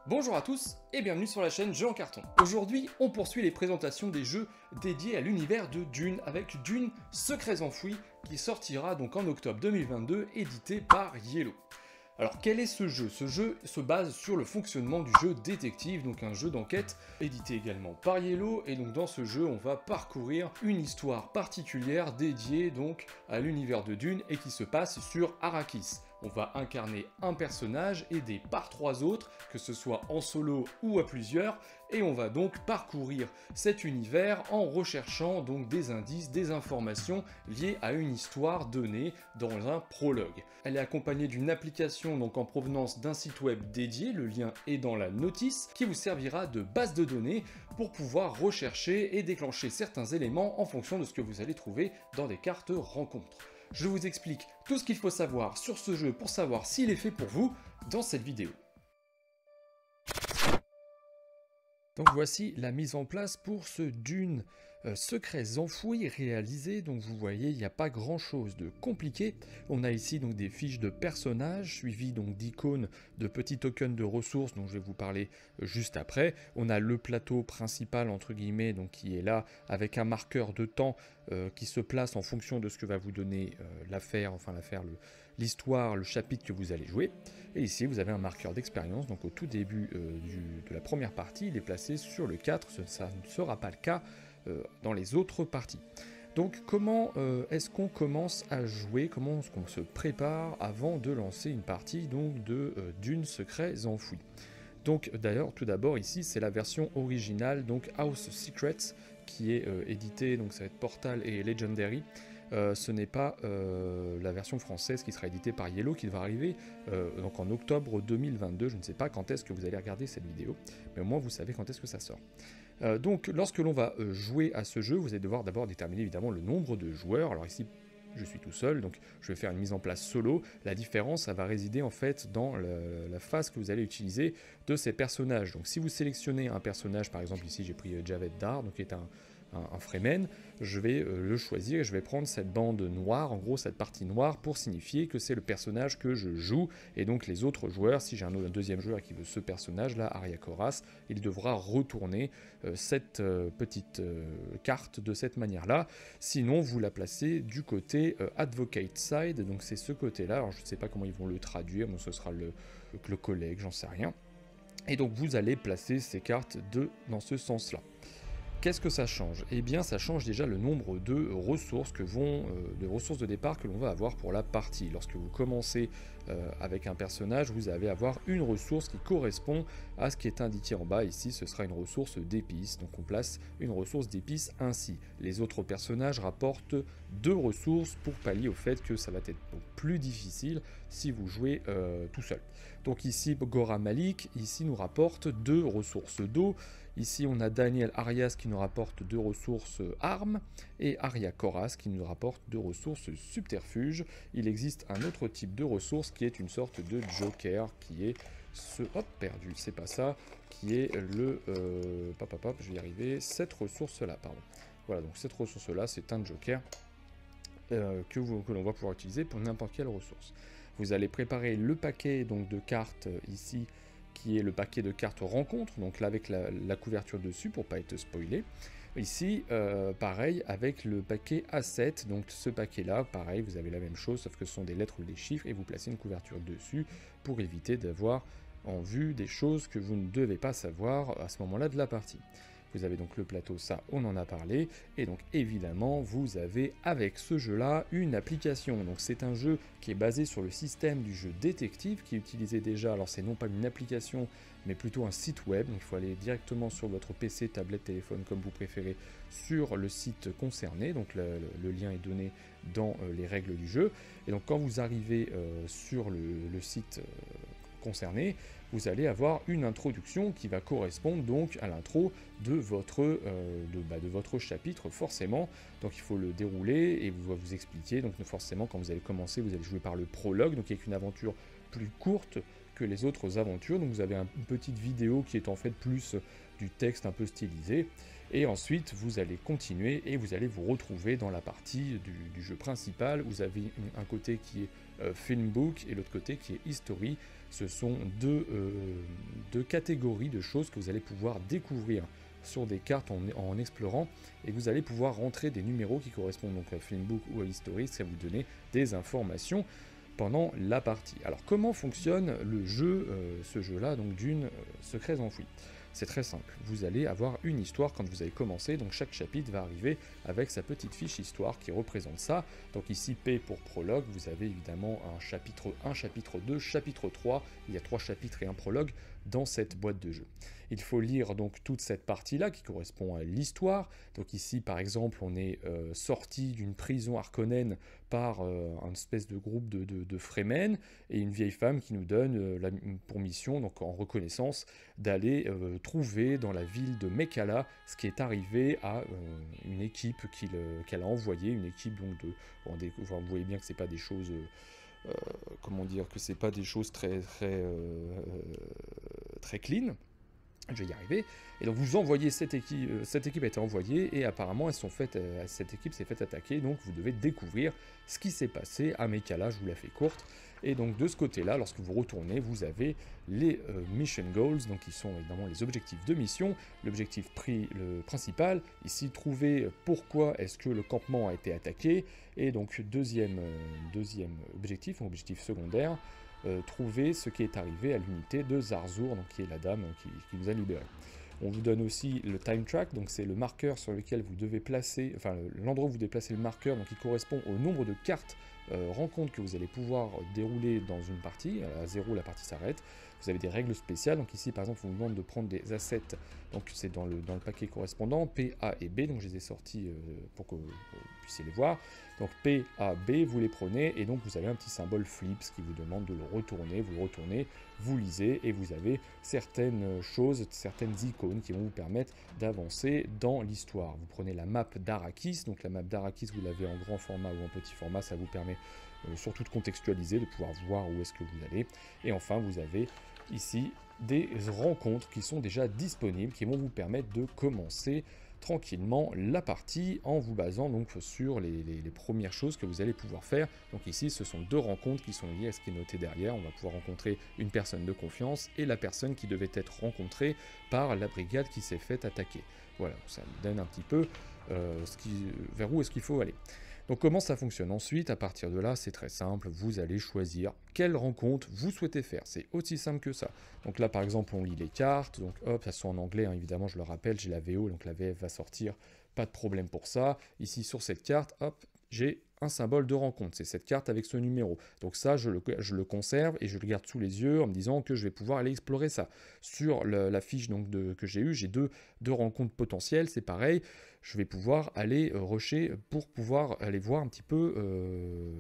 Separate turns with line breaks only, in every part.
Bonjour à tous et bienvenue sur la chaîne Jeux en carton. Aujourd'hui, on poursuit les présentations des jeux dédiés à l'univers de Dune avec Dune Secrets Enfouis qui sortira donc en octobre 2022 édité par Yellow. Alors quel est ce jeu? Ce jeu se base sur le fonctionnement du jeu détective, donc un jeu d'enquête édité également par Yellow, et donc dans ce jeu on va parcourir une histoire particulière dédiée donc à l'univers de Dune et qui se passe sur Arrakis. On va incarner un personnage aidé par 3 autres, que ce soit en solo ou à plusieurs, et on va donc parcourir cet univers en recherchant donc des indices, des informations liées à une histoire donnée dans un prologue. Elle est accompagnée d'une application donc en provenance d'un site web dédié, le lien est dans la notice, qui vous servira de base de données pour pouvoir rechercher et déclencher certains éléments en fonction de ce que vous allez trouver dans des cartes rencontres. Je vous explique tout ce qu'il faut savoir sur ce jeu pour savoir s'il est fait pour vous dans cette vidéo. Donc voici la mise en place pour ce Dune Secrets Enfouis réalisé. Donc vous voyez, il n'y a pas grand chose de compliqué. On a ici donc des fiches de personnages suivies donc d'icônes de petits tokens de ressources dont je vais vous parler juste après. On a le plateau principal entre guillemets donc qui est là avec un marqueur de temps qui se place en fonction de ce que va vous donner l'histoire, le chapitre que vous allez jouer. Et ici, vous avez un marqueur d'expérience. Donc au tout début de la première partie, il est placé sur le 4. Ça ne sera pas le cas dans les autres parties. Donc comment est-ce qu'on commence à jouer? Comment est-ce qu'on se prépare avant de lancer une partie donc, de Dune Secrets Enfouis? Donc d'ailleurs, tout d'abord ici, c'est la version originale, donc House Secrets, qui est éditée, donc ça va être Portal et Legendary. Ce n'est pas la version française qui sera éditée par Yellow qui devra arriver donc en octobre 2022. Je ne sais pas quand est-ce que vous allez regarder cette vidéo, mais au moins vous savez quand est-ce que ça sort. Donc lorsque l'on va jouer à ce jeu, vous allez devoir d'abord déterminer évidemment le nombre de joueurs. Alors ici, je suis tout seul, donc je vais faire une mise en place solo. La différence, ça va résider en fait dans la phase que vous allez utiliser de ces personnages. Donc si vous sélectionnez un personnage, par exemple ici j'ai pris Javed Dar, donc qui est un Fremen, je vais le choisir et je vais prendre cette bande noire, en gros cette partie noire, pour signifier que c'est le personnage que je joue, et donc les autres joueurs, si j'ai un deuxième joueur qui veut ce personnage là, Arya Koras, il devra retourner cette petite carte de cette manière là, sinon vous la placez du côté Advocate Side, donc c'est ce côté là, alors je ne sais pas comment ils vont le traduire, mais ce sera le collègue, j'en sais rien, et donc vous allez placer ces cartes dans ce sens là. Qu'est-ce que ça change? Eh bien, ça change déjà le nombre de ressources de ressources de départ que l'on va avoir pour la partie. Lorsque vous commencez avec un personnage, vous allez avoir une ressource qui correspond à ce qui est indiqué en bas. Ici, ce sera une ressource d'épices. Donc, on place une ressource d'épices ainsi. Les autres personnages rapportent 2 ressources pour pallier au fait que ça va être plus difficile si vous jouez tout seul. Donc ici, Gora Malik, ici nous rapporte 2 ressources d'eau. Ici, on a Daniel Arias qui nous rapporte 2 ressources armes et Arya Koras qui nous rapporte 2 ressources subterfuges. Il existe un autre type de ressource qui est une sorte de joker qui est ce... Hop, perdu, c'est pas ça. Qui est le... je vais y arriver. Cette ressource-là, pardon. Voilà, donc cette ressource-là, c'est un joker que l'on va pouvoir utiliser pour n'importe quelle ressource. Vous allez préparer le paquet donc, de cartes ici, qui est le paquet de cartes rencontre, donc là avec la couverture dessus pour pas être spoilé. Ici, pareil avec le paquet A7, donc ce paquet-là, pareil, vous avez la même chose, sauf que ce sont des lettres ou des chiffres, et vous placez une couverture dessus pour éviter d'avoir en vue des choses que vous ne devez pas savoir à ce moment-là de la partie. Vous avez donc le plateau, ça on en a parlé, et donc évidemment vous avez avec ce jeu là une application. Donc c'est un jeu qui est basé sur le système du jeu détective qui est utilisé déjà, alors c'est non pas une application mais plutôt un site web, donc il faut aller directement sur votre PC, tablette, téléphone comme vous préférez sur le site concerné, donc le lien est donné dans les règles du jeu, et donc quand vous arrivez sur le site concerné, vous allez avoir une introduction qui va correspondre donc à l'intro de votre chapitre forcément. Donc il faut le dérouler et vous expliquer. Donc forcément quand vous allez commencer, vous allez jouer par le prologue, donc avec une aventure plus courte que les autres aventures. Donc vous avez une petite vidéo qui est en fait plus du texte un peu stylisé. Et ensuite, vous allez continuer et vous allez vous retrouver dans la partie du jeu principal. Vous avez un côté qui est Filmbook et l'autre côté qui est History. Ce sont deux catégories de choses que vous allez pouvoir découvrir sur des cartes en explorant, et vous allez pouvoir rentrer des numéros qui correspondent donc à Filmbook ou à History, ça va vous donner des informations pendant la partie. Alors comment fonctionne le jeu, ce jeu-là, donc Dune Secrets Enfouis? C'est très simple, vous allez avoir une histoire quand vous avez commencé, donc chaque chapitre va arriver avec sa petite fiche histoire qui représente ça. Donc ici P pour prologue, vous avez évidemment un chapitre 1, chapitre 2, chapitre 3, il y a 3 chapitres et un prologue dans cette boîte de jeu. Il faut lire donc toute cette partie-là qui correspond à l'histoire. Donc ici par exemple on est sorti d'une prison Harkonnen par un espèce de groupe de Fremen et une vieille femme qui nous donne pour mission, donc en reconnaissance, d'aller trouver dans la ville de Mekhala ce qui est arrivé à une équipe qu'elle a envoyée, une équipe donc vous voyez bien que c'est pas des choses comment dire, que c'est pas des choses très clean. Je vais y arriver. Et donc vous envoyez cette équipe a été envoyée et apparemment cette équipe s'est fait attaquer, donc vous devez découvrir ce qui s'est passé à Mekhala, je vous la fais courte. Et donc de ce côté-là, lorsque vous retournez, vous avez les mission goals, donc qui sont évidemment les objectifs de mission. L'objectif principal, ici, trouver pourquoi est-ce que le campement a été attaqué. Et donc deuxième objectif, objectif secondaire, trouver ce qui est arrivé à l'unité de Zarzur, donc qui est la dame qui nous a libérés. On vous donne aussi le time track, donc c'est le marqueur sur lequel vous devez placer, enfin l'endroit où vous devez placer le marqueur, donc il correspond au nombre de cartes rencontres que vous allez pouvoir dérouler dans une partie. À 0, la partie s'arrête. Vous avez des règles spéciales, donc ici par exemple on vous demande de prendre des assets, donc c'est dans le paquet correspondant, P, A et B, donc je les ai sortis pour que vous puissiez les voir. Donc P, A, B, vous les prenez, et donc vous avez un petit symbole flips qui vous demande de le retourner, vous le retournez, vous lisez, et vous avez certaines choses, certaines icônes qui vont vous permettre d'avancer dans l'histoire. Vous prenez la map d'Arrakis, donc la map d'Arrakis vous l'avez en grand format ou en petit format, ça vous permet surtout de contextualiser, de pouvoir voir où est-ce que vous allez. Et enfin vous avez ici des rencontres qui sont déjà disponibles, qui vont vous permettre de commencer tranquillement la partie en vous basant donc sur les premières choses que vous allez pouvoir faire. Donc ici ce sont 2 rencontres qui sont liées à ce qui est noté derrière. On va pouvoir rencontrer une personne de confiance et la personne qui devait être rencontrée par la brigade qui s'est fait attaquer. Voilà, ça vous donne un petit peu vers où est-ce qu'il faut aller. Donc comment ça fonctionne ensuite? À partir de là, c'est très simple, vous allez choisir quelle rencontre vous souhaitez faire, c'est aussi simple que ça. Donc là par exemple on lit les cartes, donc hop, ça sont en anglais, hein, évidemment je le rappelle, j'ai la VO, donc la VF va sortir, pas de problème pour ça. Ici sur cette carte, hop, j'ai un symbole de rencontre, c'est cette carte avec ce numéro. Donc ça, je le conserve et je le garde sous les yeux en me disant que je vais pouvoir aller explorer ça. Sur la fiche donc, que j'ai eue, j'ai deux rencontres potentielles, c'est pareil. Je vais pouvoir aller rusher pour pouvoir aller voir un petit peu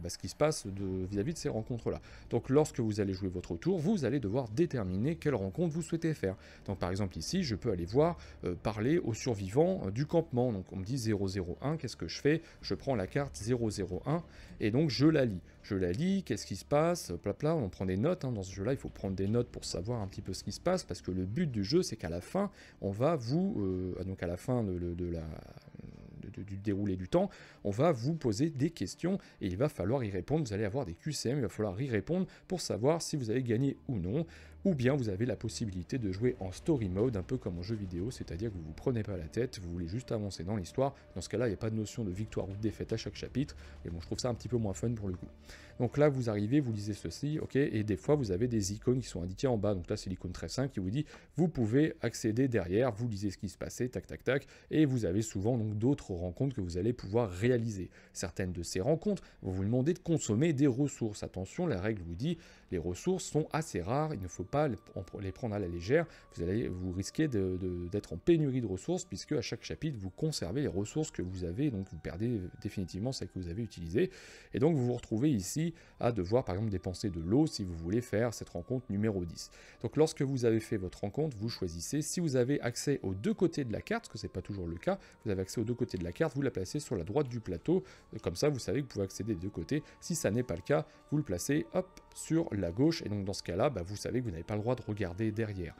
ce qui se passe vis-à-vis de ces rencontres-là. Donc lorsque vous allez jouer votre tour, vous allez devoir déterminer quelle rencontre vous souhaitez faire. Donc par exemple ici, je peux aller voir, parler aux survivants du campement. Donc on me dit 001, qu'est-ce que je fais? Je prends la carte 001 et donc je la lis. Je la lis, qu'est-ce qui se passe? Plapla, on prend des notes, hein. Dans ce jeu-là, il faut prendre des notes pour savoir un petit peu ce qui se passe, parce que le but du jeu, c'est qu'à la fin, on va donc à la fin du déroulé du temps, on va vous poser des questions et il va falloir y répondre. Vous allez avoir des QCM, il va falloir y répondre pour savoir si vous avez gagné ou non, ou bien vous avez la possibilité de jouer en story mode, un peu comme en jeu vidéo, c'est-à-dire que vous ne vous prenez pas la tête, vous voulez juste avancer dans l'histoire. Dans ce cas-là, il n'y a pas de notion de victoire ou de défaite à chaque chapitre, et bon, je trouve ça un petit peu moins fun pour le coup. Donc là, vous arrivez, vous lisez ceci, ok, et des fois, vous avez des icônes qui sont indiquées en bas. Donc là, c'est l'icône très simple qui vous dit, vous pouvez accéder derrière, vous lisez ce qui se passait, tac, tac, tac, et vous avez souvent donc d'autres rencontres que vous allez pouvoir réaliser. Certaines de ces rencontres vont vous demander de consommer des ressources. Attention, la règle vous dit, les ressources sont assez rares, il ne faut pas les prendre à la légère, vous risquez d'être en pénurie de ressources, puisque à chaque chapitre, vous conservez les ressources que vous avez, donc vous perdez définitivement celles que vous avez utilisées, et donc vous vous retrouvez ici à devoir par exemple dépenser de l'eau si vous voulez faire cette rencontre numéro 10. Donc lorsque vous avez fait votre rencontre, vous choisissez, si vous avez accès aux deux côtés de la carte, parce que c'est pas toujours le cas, vous avez accès aux deux côtés de la carte, vous la placez sur la droite du plateau, comme ça vous savez que vous pouvez accéder des deux côtés. Si ça n'est pas le cas, vous le placez hop sur la gauche, et donc dans ce cas-là, vous savez que vous n'avez pas le droit de regarder derrière.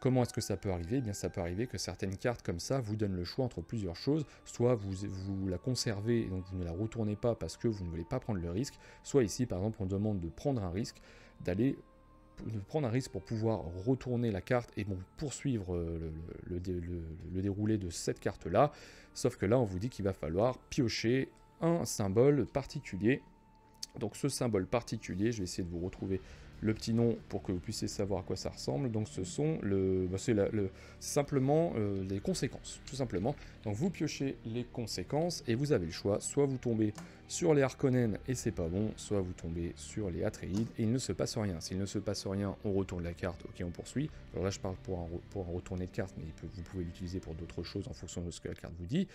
Comment est-ce que ça peut arriver? Eh bien, ça peut arriver que certaines cartes comme ça vous donnent le choix entre plusieurs choses. Soit vous la conservez et donc vous ne la retournez pas parce que vous ne voulez pas prendre le risque. Soit ici, par exemple, on demande de prendre un risque, pour pouvoir retourner la carte et poursuivre le déroulé de cette carte-là. Sauf que là, on vous dit qu'il va falloir piocher un symbole particulier. Donc ce symbole particulier, je vais essayer de vous retrouver le petit nom pour que vous puissiez savoir à quoi ça ressemble. Donc ce sont simplement les conséquences, tout simplement. Donc vous piochez les conséquences et vous avez le choix, soit vous tombez sur les Harkonnen et c'est pas bon, soit vous tombez sur les Atreides et il ne se passe rien. S'il ne se passe rien, on retourne la carte, ok, on poursuit. Alors là je parle pour un retourné de carte, mais vous pouvez l'utiliser pour d'autres choses en fonction de ce que la carte vous dit.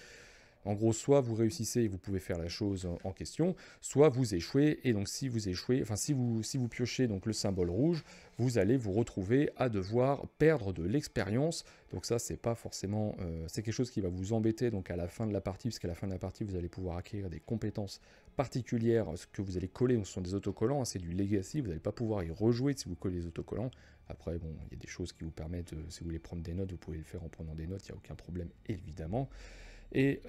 En gros, soit vous réussissez et vous pouvez faire la chose en question, soit vous échouez, et donc si vous échouez, enfin si vous piochez donc le symbole rouge, vous allez vous retrouver à devoir perdre de l'expérience. Donc ça, c'est pas forcément, c'est quelque chose qui va vous embêter donc à la fin de la partie, parce qu'à la fin de la partie, vous allez pouvoir acquérir des compétences particulières, ce que vous allez coller, ce sont des autocollants, hein, c'est du legacy, vous n'allez pas pouvoir y rejouer si vous collez les autocollants. Après, bon, il y a des choses qui vous permettent, si vous voulez prendre des notes, vous pouvez le faire en prenant des notes, il n'y a aucun problème, évidemment. Et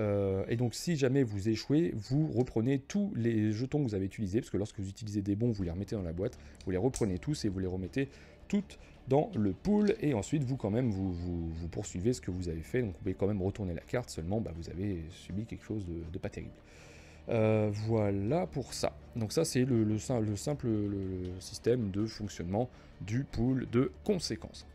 donc si jamais vous échouez, vous reprenez tous les jetons que vous avez utilisés, parce que lorsque vous utilisez des bons, vous les remettez dans la boîte, vous les reprenez tous et vous les remettez toutes dans le pool, et ensuite vous quand même vous poursuivez ce que vous avez fait, donc vous pouvez quand même retourner la carte, seulement vous avez subi quelque chose de pas terrible. Voilà pour ça. Donc ça c'est le simple système de fonctionnement du pool de conséquences.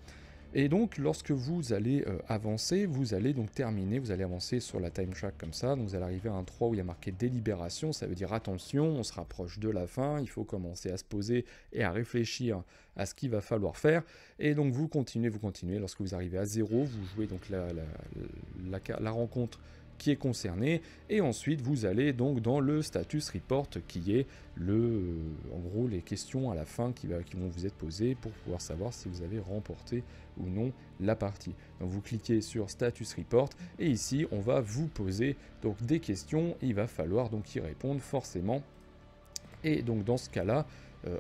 Et donc, lorsque vous allez avancer, vous allez donc terminer, vous allez avancer sur la time track comme ça, donc vous allez arriver à un 3 où il y a marqué délibération, ça veut dire attention, on se rapproche de la fin, il faut commencer à se poser et à réfléchir à ce qu'il va falloir faire, et donc vous continuez, lorsque vous arrivez à 0, vous jouez donc la rencontre qui est concerné, et ensuite vous allez donc dans le status report qui est en gros les questions à la fin qui vont vous être posées pour pouvoir savoir si vous avez remporté ou non la partie. Donc vous cliquez sur status report et ici on va vous poser donc des questions, il va falloir donc y répondre forcément, et donc dans ce cas là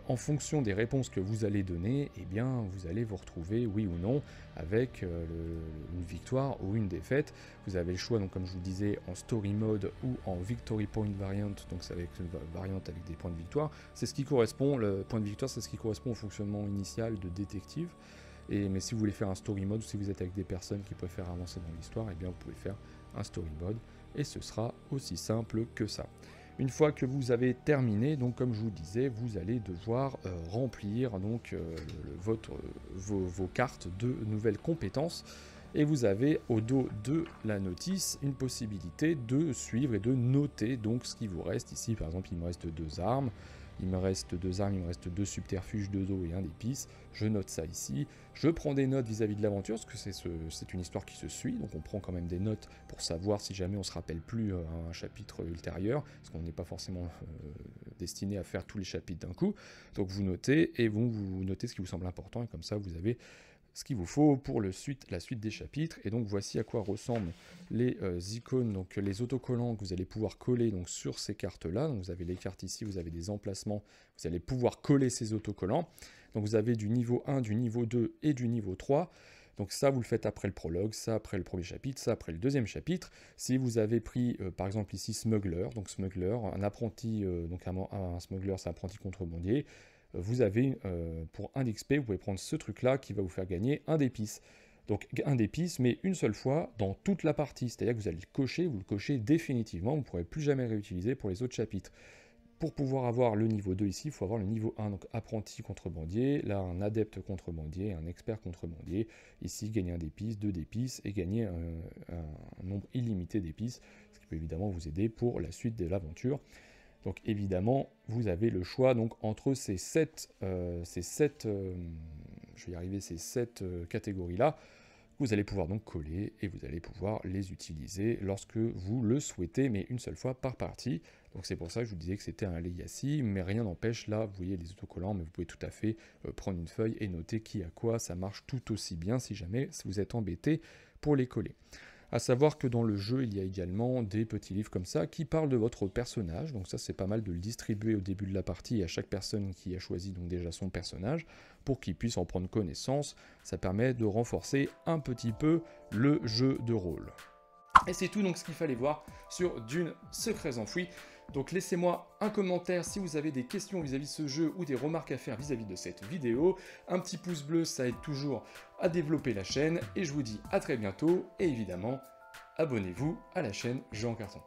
en fonction des réponses que vous allez donner, eh bien, vous allez vous retrouver, oui ou non, avec une victoire ou une défaite. Vous avez le choix, donc, comme je vous disais, en story mode ou en victory point variant, donc c'est avec une variante avec des points de victoire. C'est ce qui correspond, le point de victoire, c'est ce qui correspond au fonctionnement initial de détective. Mais si vous voulez faire un story mode, ou si vous êtes avec des personnes qui préfèrent avancer dans l'histoire, eh bien, vous pouvez faire un story mode, et ce sera aussi simple que ça. Une fois que vous avez terminé, donc comme je vous disais, vous allez devoir remplir donc, vos cartes de nouvelles compétences, et vous avez au dos de la notice une possibilité de suivre et de noter donc ce qui vous reste. Ici par exemple il me reste 2 armes, il me reste 2 subterfuges, 2 os et 1 d'épices. Je note ça ici. Je prends des notes vis-à-vis de l'aventure, parce que c'est une histoire qui se suit, donc on prend quand même des notes pour savoir si jamais on se rappelle plus à un chapitre ultérieur, parce qu'on n'est pas forcément destiné à faire tous les chapitres d'un coup. Donc vous notez, et vous notez ce qui vous semble important, et comme ça vous avez ce qu'il vous faut pour la suite des chapitres. Et donc voici à quoi ressemblent les icônes, donc les autocollants que vous allez pouvoir coller donc, sur ces cartes-là. Donc vous avez les cartes ici, vous avez des emplacements, vous allez pouvoir coller ces autocollants. Donc vous avez du niveau 1, du niveau 2 et du niveau 3. Donc ça, vous le faites après le prologue, ça après le premier chapitre, ça après le deuxième chapitre. Si vous avez pris, par exemple ici, Smuggler, donc Smuggler, un apprenti, donc un Smuggler, c'est un apprenti contrebandier, vous avez, pour 1 d'XP, vous pouvez prendre ce truc-là qui va vous faire gagner 1 d'épices. Donc 1 d'épices, mais une seule fois dans toute la partie. C'est-à-dire que vous allez le cocher, vous le cochez définitivement, vous ne pourrez plus jamais le réutiliser pour les autres chapitres. Pour pouvoir avoir le niveau 2 ici, il faut avoir le niveau 1, donc apprenti contrebandier, là un adepte contrebandier, un expert contrebandier. Ici, gagner 1 d'épices, 2 d'épices, et gagner un nombre illimité d'épices, ce qui peut évidemment vous aider pour la suite de l'aventure. Donc évidemment, vous avez le choix donc, entre ces 7 je vais y arriver, ces 7 catégories-là, vous allez pouvoir donc coller et vous allez pouvoir les utiliser lorsque vous le souhaitez, mais une seule fois par partie. Donc c'est pour ça que je vous disais que c'était un legacy, mais rien n'empêche, là, vous voyez les autocollants, mais vous pouvez tout à fait prendre une feuille et noter qui a quoi, ça marche tout aussi bien si jamais vous êtes embêté pour les coller. À savoir que dans le jeu, il y a également des petits livres comme ça qui parlent de votre personnage, donc ça c'est pas mal de le distribuer au début de la partie à chaque personne qui a choisi donc déjà son personnage, pour qu'il puisse en prendre connaissance. Ça permet de renforcer un petit peu le jeu de rôle. Et c'est tout donc ce qu'il fallait voir sur Dune Secrets Enfouis. Donc laissez-moi un commentaire si vous avez des questions vis-à-vis de ce jeu ou des remarques à faire vis-à-vis de cette vidéo. Un petit pouce bleu, ça aide toujours à développer la chaîne. Et je vous dis à très bientôt. Et évidemment, abonnez-vous à la chaîne Jeux en Carton.